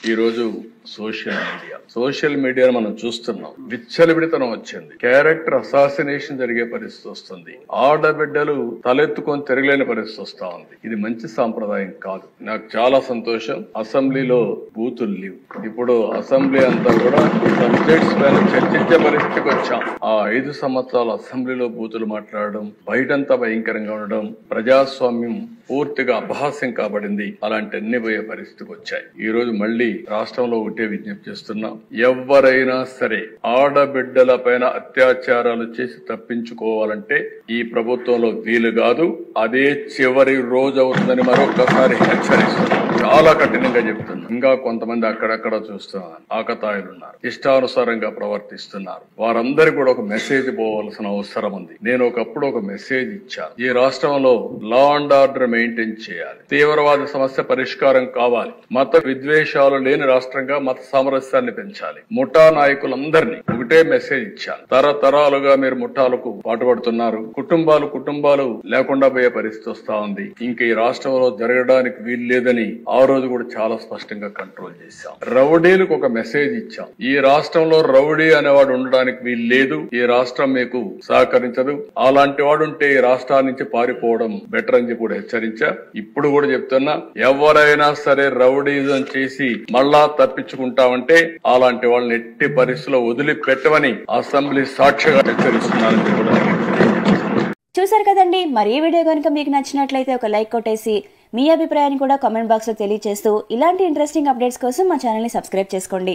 ఈ రోజు సోషల్ మీడియాను మనం చూస్తున్నాం. విచ్చలవిడితనం వచ్చింది. క్యారెక్టర్ అసాసినేషన్ జరిగే పరిస్థితి వస్తుంది. ఆడబిడ్డలు తలెత్తుకొని తిరగలేని పరిస్థితి వస్తా ఉంది. ఇది మంచి సాంప్రదాయం కాదు. నాకు చాలా సంతోషం. అసెంబ్లీలో బూతులు లేవు. ఇప్పుడు అసెంబ్లీ అంతా కూడా సబ్జెక్ట్స్ పైన చర్చించే పరిస్థితికి వచ్చాం. ఆ 5 సంవత్సరాలు అసెంబ్లీలో బూతులు మాట్లాడడం, బయటంతా భయంకరంగా ఉండడం, ప్రజాస్వామ్యం పూర్తిగా అపహాస్యం కాబడింది. అలాంటి అన్ని పోయే పరిస్థితికి వచ్చాయి. ఈ రోజు మళ్లీ రాష్ట్రంలో ఒకటే విజ్ఞప్తి చేస్తున్నాం. ఎవరైనా సరే ఆడబిడ్డల పైన అత్యాచారాలు చేసి తప్పించుకోవాలంటే ఈ ప్రభుత్వంలో వీలు కాదు. అదే చివరి రోజు అవుతుందని మరొకసారి హెచ్చరిస్తున్నాం. చాలా కఠినంగా చెప్తున్నాం. ఇంకా కొంతమంది అక్కడక్కడ చూస్తున్నారు. ఆకతాయిలున్నారు, ఇష్టానుసారంగా ప్రవర్తిస్తున్నారు. వారందరికీ కూడా ఒక మెసేజ్ పోవాల్సిన అవసరం ఉంది. నేను ఒకప్పుడు ఒక మెసేజ్ ఇచ్చాను. ఈ రాష్ట్రంలో లా అండ్ ఆర్డర్ మెయింటైన్ చేయాలి. తీవ్రవాద సమస్య పరిష్కారం కావాలి. మత విద్వేషాలు లేని రాష్ట్రంగా మత సామరస్యాన్ని పెంచాలి. ముఠా నాయకులందరినీ ఒకటే మెసేజ్ ఇచ్చాను. తరతరాలుగా మీరు ముఠాలకు పాటుపడుతున్నారు. కుటుంబాలు లేకుండా పోయే పరిస్థితి వస్తా ఉంది. ఇంకా ఈ రాష్ట్రంలో జరగడానికి వీలు లేదని ఆ రోజు కూడా చాలా స్పష్టంగా కంట్రోల్ చేశాం. రౌడీలకు ఒక మెసేజ్ ఇచ్చాం. ఈ రాష్ట్రంలో రౌడీ అనేవాడు ఉండడానికి వీలు లేదు. ఈ రాష్ట్రం మీకు సహకరించదు. అలాంటి వాడు ఉంటే ఈ రాష్ట్రాల నుంచి పారిపోవడం బెటర్ అని చెప్పి కూడా హెచ్చరించా. ఇప్పుడు కూడా చెప్తున్నా, ఎవరైనా సరే రౌడీజం చేసి మళ్ళా తప్పించుకుంటామంటే అలాంటి వాళ్ళని ఎట్టి పరిస్థితుల్లో వదిలిపెట్టమని అసెంబ్లీ సాక్షిగా హెచ్చరిస్తున్నారని కూడా. చూసారు కదండి. మరి ఈ వీడియో కనుక మీకు నచ్చినట్లయితే ఒక లైక్ కొట్టేసి మీ అభిప్రాయాన్ని కూడా కామెంట్ బాక్స్ లో తెలియజేస్తూ ఇలాంటి ఇంట్రెస్టింగ్ అప్డేట్స్ కోసం మా ఛానల్ ని సబ్స్క్రైబ్ చేసుకోండి.